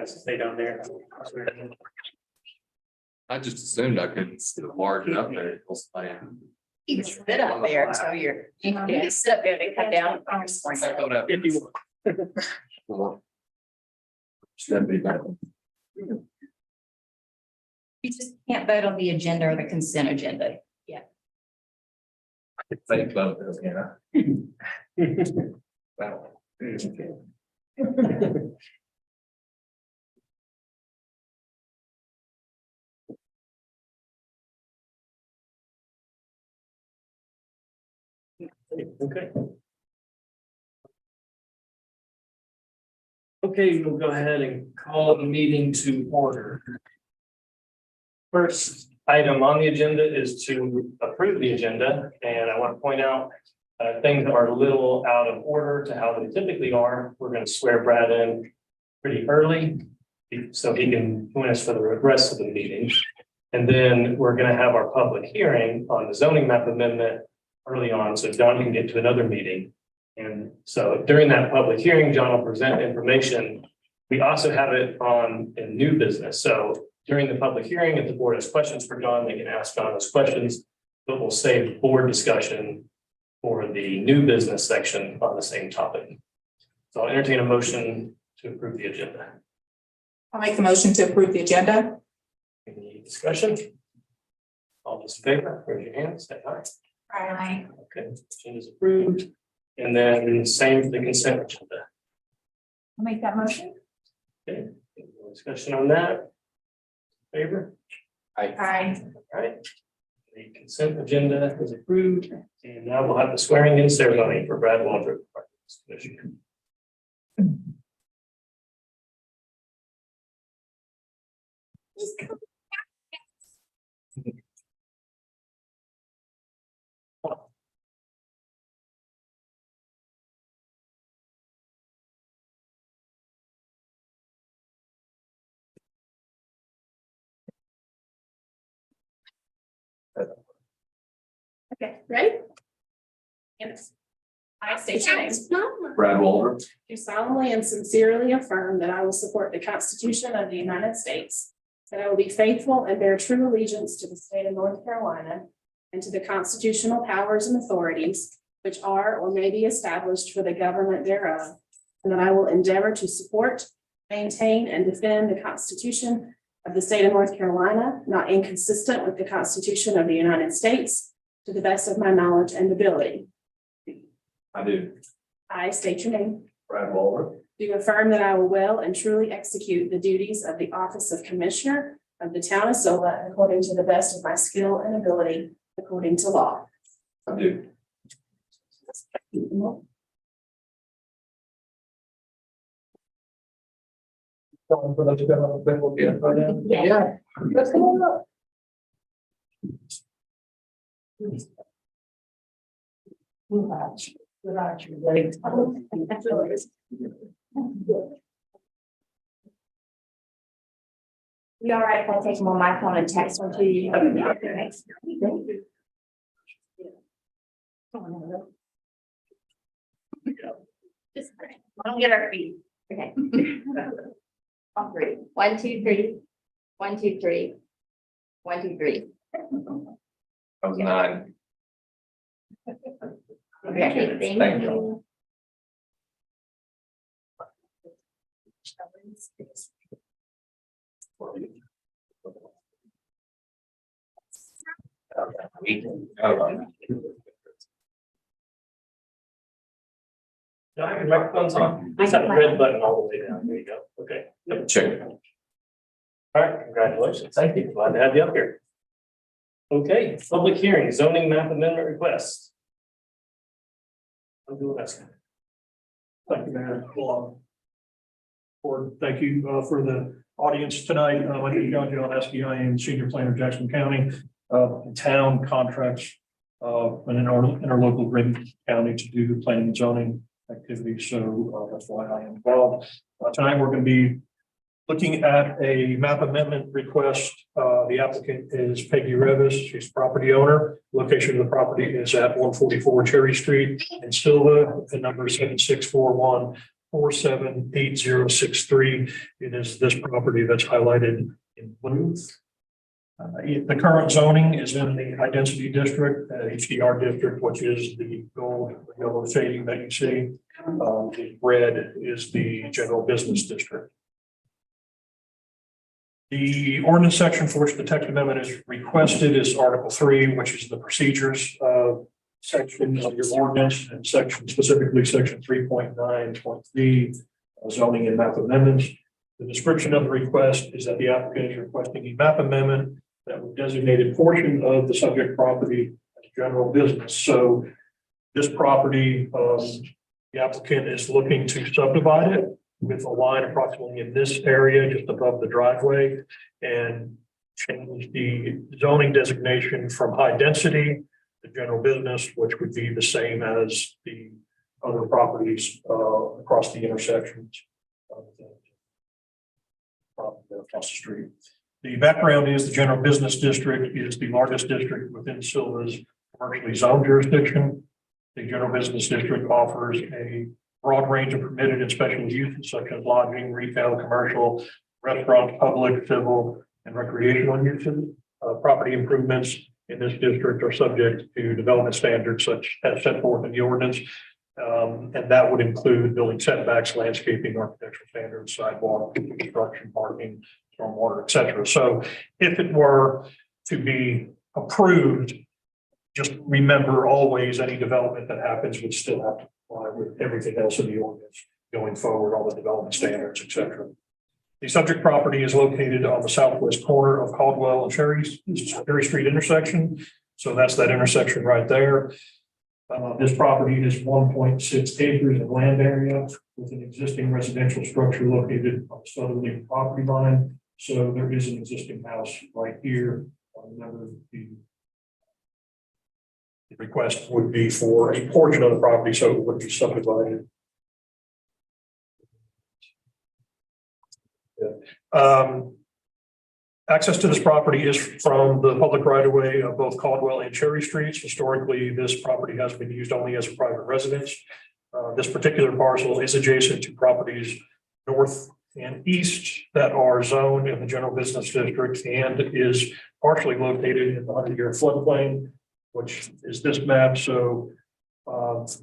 Stay down there. I just assumed I couldn't large enough there. You can sit up there until you can sit up there and cut down. If you want. That'd be better. You just can't vote on the agenda or the consent agenda. Think about this, Wow. Okay. Okay, we'll go ahead and call the meeting to order. First item on the agenda is to approve the agenda, and I want to point out things that are a little out of order to how they typically are. We're going to swear Brad in pretty early so he can join us for the rest of the meeting. And then we're going to have our public hearing on the zoning map amendment early on, so John can get to another meeting. And so during that public hearing, John will present information. We also have it on in new business. So during the public hearing, if the board has questions for John, they can ask John those questions, but we'll save board discussion for the new business section on the same topic. So I'll entertain a motion to approve the agenda. I'll make the motion to approve the agenda. Any discussion? All those in favor, raise your hand, say aye. Aye. Okay, agenda is approved. And then same for the consent agenda. I'll make that motion. Okay, no discussion on that. Favor? Aye. All right. The consent agenda is approved, and now we'll have the swearing in ceremony for Brad Waldrop, Parks Commissioner. Okay, ready? Yes. I state your name. Brad Walter. Do solemnly and sincerely affirm that I will support the Constitution of the United States, that I will be faithful and bear true allegiance to the state of North Carolina and to the constitutional powers and authorities which are or may be established for the government thereof, and that I will endeavor to support, maintain, and defend the Constitution of the state of North Carolina, not inconsistent with the Constitution of the United States, to the best of my knowledge and ability. I do. I state your name. Brad Walter. Do affirm that I will well and truly execute the duties of the office of Commissioner of the town of Sylva according to the best of my skill and ability, according to law. I do. Yeah. Let's come on up. You all right if I take them on my phone and text one to you? Don't get our feet. Okay. All three. 1, 2, 3. 1, 2, 3. 1, 2, 3. That was 9. Okay, thank you. Do I have your microphones on? It's that red button all the way down. There you go. Okay. Yep. Check. All right, congratulations. Thank you. Glad to have you up here. Okay, public hearing, zoning map amendment request. I'll do this. Thank you, Mayor. Thank you for the audience tonight. My name is John Jeleski. I am Senior Planner, Jackson County. The town contracts an interlocal agreement county to do the planning and zoning activity. So that's why I am involved. Tonight, we're going to be Looking at a map amendment request, the applicant is Peggy Revis. She's the property owner. Location of the property is at 144 Cherry Street in Sylva. The number is 7641-478063. It is this property that's highlighted in blue. The current zoning is in the high density district, HDR district, which is the gold yellow shading that you see. The red is the general business district. The ordinance section for which the text amendment is requested is Article 3, which is the procedures section of your ordinance, and specifically section 3.9.3 zoning and map amendments. The description of the request is that the applicant is requesting a map amendment that would designate a portion of the subject property as general business. So this property, the applicant is looking to subdivide it with a line approximately in this area just above the driveway and change the zoning designation from high density to general business, which would be the same as the other properties across the intersections of the property across the street. The background is the general business district is the largest district within Sylva's commercially zoned jurisdiction. The general business district offers a broad range of permitted and special uses such as lodging, retail, commercial, restaurant, public, civil, and recreational uses. Property improvements in this district are subject to development standards such as set forth in the ordinance. And that would include building setbacks, landscaping, architectural standards, sidewalk, construction, parking, stormwater, et cetera. So if it were to be approved, just remember always any development that happens would still have to comply with everything else in the ordinance going forward, all the development standards, et cetera. The subject property is located on the southwest corner of Caldwell and Cherry Street intersection. So that's that intersection right there. This property is 1.6 acres of land area with an existing residential structure located on the southerly property line. So there is an existing house right here. Remember, the request would be for a portion of the property, so it would be subdivided. Access to this property is from the public right-of-way of both Caldwell and Cherry Streets. Historically, this property has been used only as a private residence. This particular parcel is adjacent to properties north and east that are zoned in the general business district and is partially located in the 100-year floodplain, which is this map. So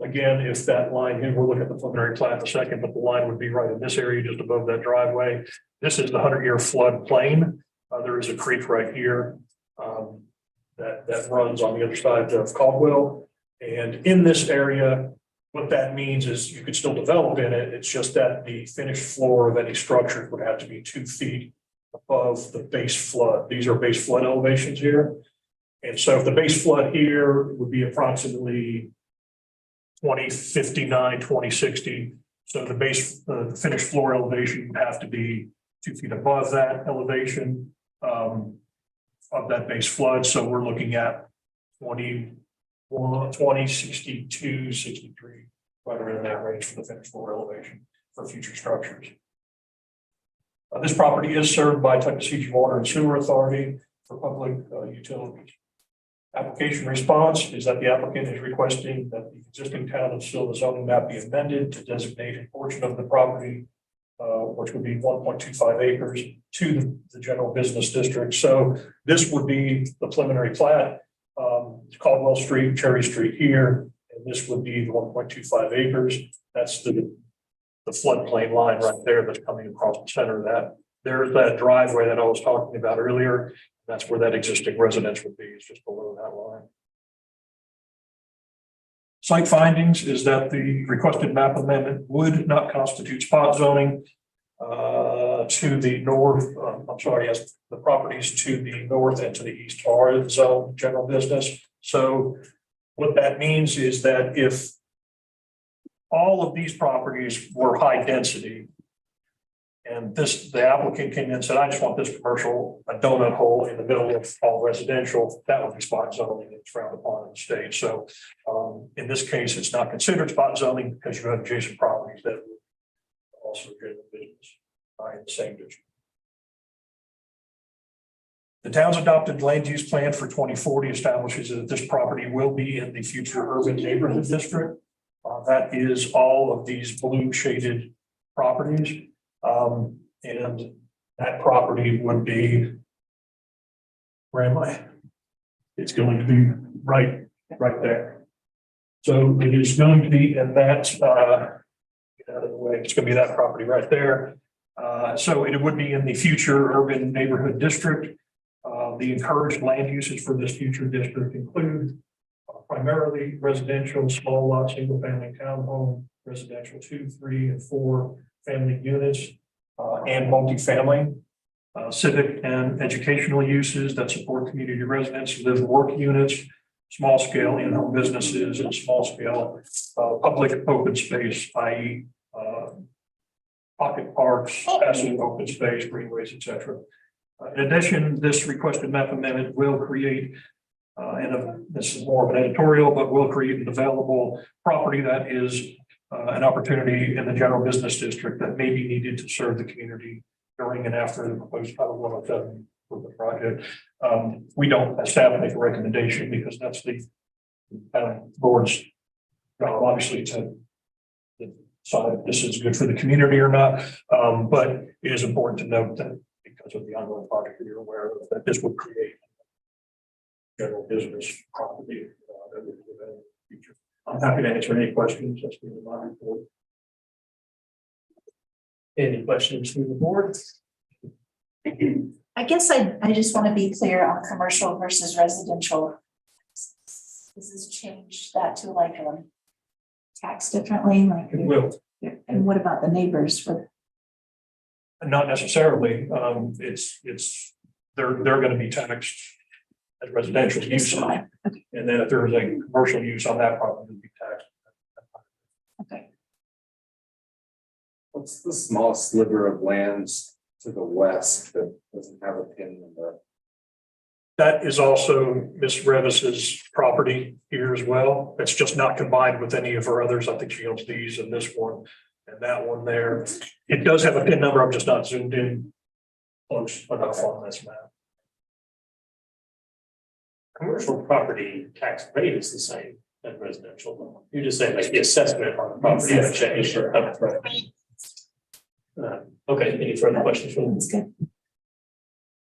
again, if that line here, we'll look at the preliminary plat in a second, but the line would be right in this area just above that driveway. This is the 100-year floodplain. There is a creek right here that runs on the other side of Caldwell. And in this area, what that means is you could still develop in it. It's just that the finished floor of any structure would have to be 2 feet above the base flood. These are base flood elevations here. And so if the base flood here would be approximately 2059, 2060. So the base, the finished floor elevation would have to be 2 feet above that elevation of that base flood. So we're looking at 20, 62, 63, right around that range for the finished floor elevation for future structures. This property is served by Tuckasegee Water and Sewer Authority for public utilities. Application response is that the applicant is requesting that the existing town of Sylva zoning map be amended to designate a portion of the property, which would be 1.25 acres, to the general business district. So this would be the preliminary plat. Caldwell Street, Cherry Street here, and this would be the 1.25 acres. That's the floodplain line right there that's coming across the center of that. There's that driveway that I was talking about earlier. That's where that existing residence would be. It's just below that line. Site findings is that the requested map amendment would not constitute spot zoning to the north. Yes, the properties to the north and to the east are zone general business. So what that means is that if all of these properties were high density, and the applicant came in and said, I just want this commercial, a donut hole in the middle of all residential, that would be spot zoning. It's frowned upon in the state. So in this case, it's not considered spot zoning because you have adjacent properties that would also general business in the same district. The town's adopted land use plan for 2040 establishes that this property will be in the future urban neighborhood district. That is all of these blue shaded properties. And that property would be, where am I? It's going to be right there. So it is going to be in that, get out of the way, it's going to be that property right there. So it would be in the future urban neighborhood district. The encouraged land uses for this future district include primarily residential, small lot, single family townhome, residential 2, 3, and 4 family units, and multifamily, civic and educational uses that support community residents, live and work units, small scale in-home businesses, and small scale public open space, i.e. Pocket parks, passive open space, greenways, etc. In addition, this requested map amendment will create, this is more of an editorial, but will create an available property that is an opportunity in the general business district that may be needed to serve the community during and after the proposed Title 107 for the project. We don't, as staff, make a recommendation because that's the board's job, obviously, to decide if this is good for the community or not. But it is important to note that because of the ongoing project that you're aware of, that this would create general business property that would be available in the future. I'm happy to answer any questions. That's been my report. Any questions from the board? I guess I just want to be clear on commercial versus residential. Does this change that to like a tax differently? Like, It will. and what about the neighbors for? Not necessarily. They're going to be taxed as residential use. And then if there is a commercial use on that property, it'll be taxed. Okay. What's the small sliver of lands to the west that doesn't have a pin number? That is also Miss Revis's property here as well. It's just not combined with any of her others. I think she owns these and this one and that one there. It does have a PIN number. I'm just not zoomed in close enough on this map. Commercial property tax rate is the same as residential. You're just saying like the assessment on the property would change. Okay, any further questions from That's good.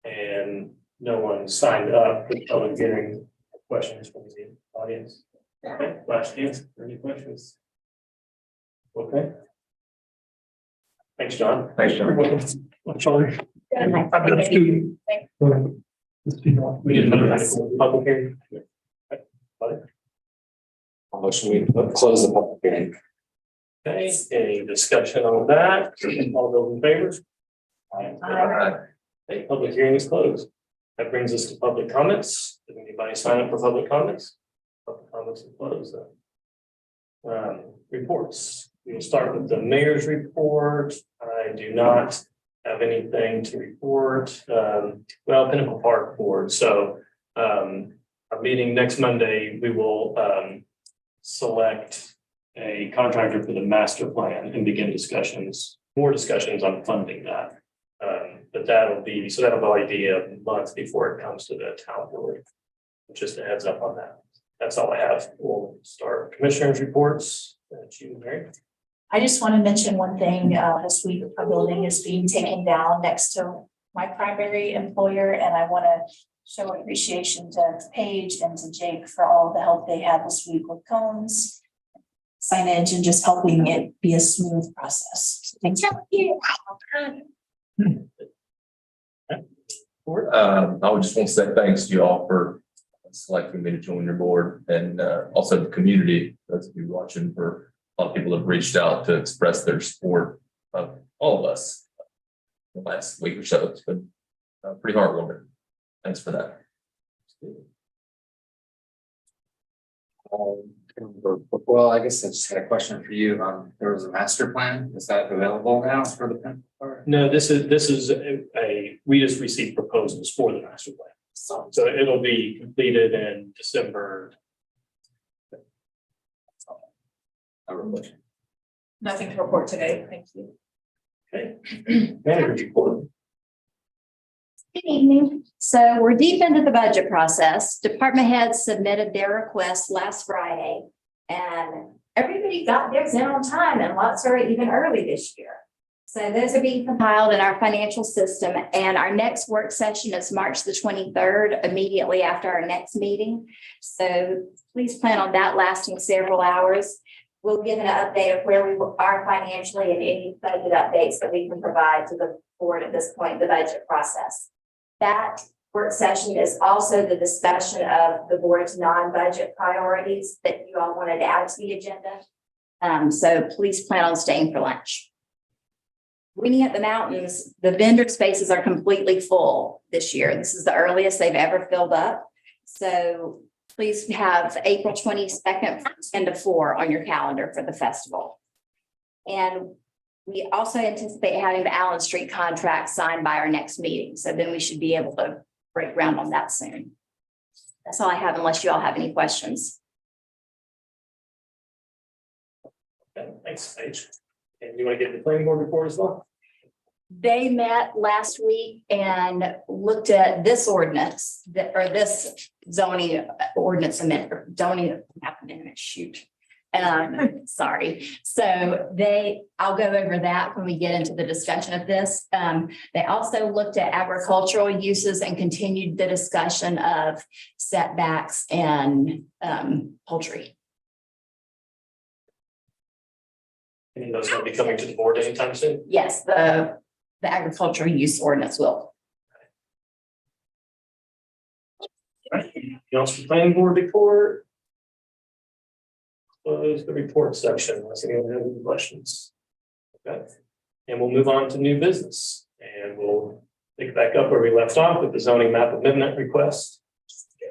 And no one signed up for the public hearing. Questions from the audience? Okay, last chance for any questions? Okay. Thanks, John. Thanks, John. I'm sorry. I've been a student. We did another public hearing. Motion we close the public hearing. Okay, any discussion on that? All those in favor? Okay, public hearing is closed. That brings us to public comments. Did anybody sign up for public comments? Public comments are closed. Reports. We will start with the mayor's report. I do not have anything to report. Well, Pinnacle Park Board. So our meeting next Monday, we will select a contractor for the master plan and begin discussions, more discussions on funding that. But that'll be a month before it comes to the town board. Just a heads up on that. That's all I have. We'll start commissioners' reports. Mary. I just want to mention one thing. This week, a building is being taken down next to my primary employer, and I want to show appreciation to Paige and to Jake for all the help they had this week with cones, signage, and just helping it be a smooth process. Thank you. I would just want to say thanks to you all for selecting me to join your board, and also the community that's been watching. For a lot of people have reached out to express their support of all of us the last week or so. It's been pretty heartwarming. Thanks for that. Well, I guess I just had a question for you. There was a master plan. Is that available now for the Pinnacle Park? No, this is we just received proposals for the master plan. So it'll be completed in December. Nothing to report today. Thank you. Okay. Manager report. Good evening. So we're deep into the budget process. Department heads submitted their requests last Friday. And everybody got theirs in on time and lots are even early this year. So those are being compiled in our financial system, and our next work session is March the 23rd, immediately after our next meeting. So please plan on that lasting several hours. We'll give an update of where we are financially and any budget updates that we can provide to the board at this point in the budget process. That work session is also the discussion of the board's non-budget priorities that you all wanted to add to the agenda. So please plan on staying for lunch. Winning at the Mountains, the vendor spaces are completely full this year. This is the earliest they've ever filled up. So please have April 22nd from 10 to 4 on your calendar for the festival. And we also anticipate having the Allen Street contract signed by our next meeting. So then we should be able to break ground on that soon. That's all I have, unless you all have any questions. Okay, thanks, Paige. And you want to get the planning board report as well? They met last week and looked at this ordinance or this zoning ordinance amendment, zoning amendment, shoot. Sorry. So I'll go over that when we get into the discussion of this. They also looked at agricultural uses and continued the discussion of setbacks and poultry. And those will be coming to the board anytime soon? Yes, the agricultural use ordinance will. Anything else for planning board report? Close the report section, unless anyone has any questions. Okay, and we'll move on to new business, and we'll pick back up where we left off with the zoning map amendment request.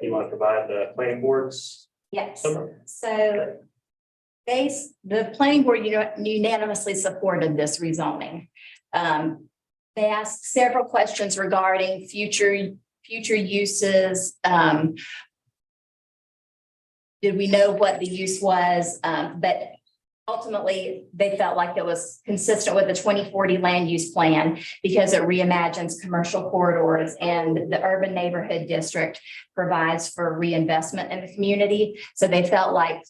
You want to provide the planning board's Yes. summary? So the planning board unanimously supported this rezoning. They asked several questions regarding future uses. Did we know what the use was? But ultimately, they felt like it was consistent with the 2040 land use plan because it reimagines commercial corridors, and the urban neighborhood district provides for reinvestment in the community. So they felt like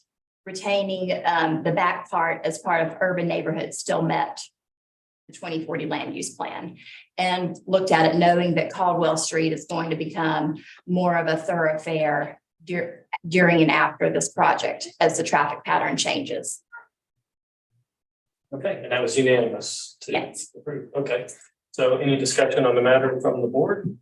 retaining the back part as part of urban neighborhoods still met the 2040 land use plan, and looked at it knowing that Caldwell Street is going to become more of a thoroughfare during and after this project as the traffic pattern changes. Okay, and that was unanimous to Yes. approve. Okay, so any discussion on the matter from the board?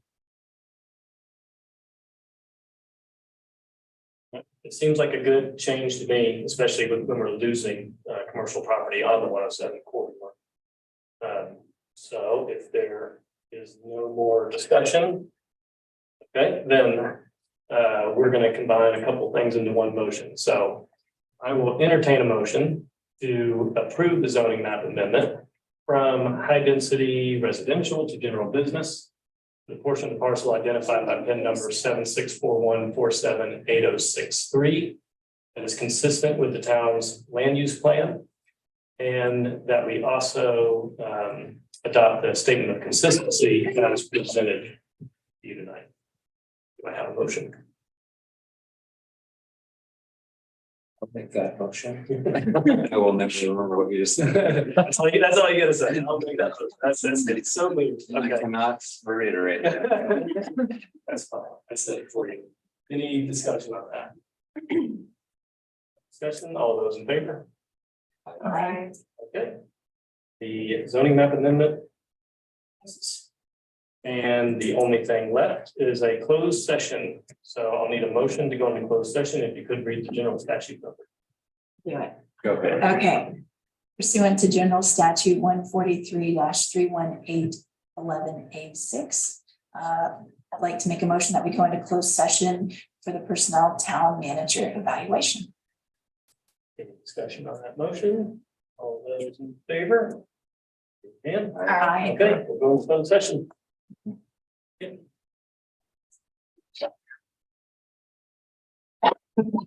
It seems like a good change to me, especially when we're losing commercial property on the 107 corridor. So if there is no more discussion, okay, then we're going to combine a couple things into one motion. So I will entertain a motion to approve the zoning map amendment from high density residential to general business. The portion of the parcel identified by PIN number 7641478063 that is consistent with the town's land use plan. And that we also adopt the statement of consistency that is presented to you tonight. Do I have a motion? I'll make that motion. I will never remember what you just said. That's all you gotta say. I'll make that motion. That's it's so moved. I Okay. cannot reiterate that. That's fine. I said it for you. Any discussion on that? Discussion, all those in favor? Aye. Okay. The zoning map amendment. And the only thing left is a closed session. So I'll need a motion to go into closed session. If you could read the general statute number. Do it. Go ahead. Okay. Pursuant to General Statute 143-31811A6, I'd like to make a motion that we go into closed session for the personnel town manager evaluation. Any discussion on that motion? All those in favor? And, Aye. okay, we'll go into closed session.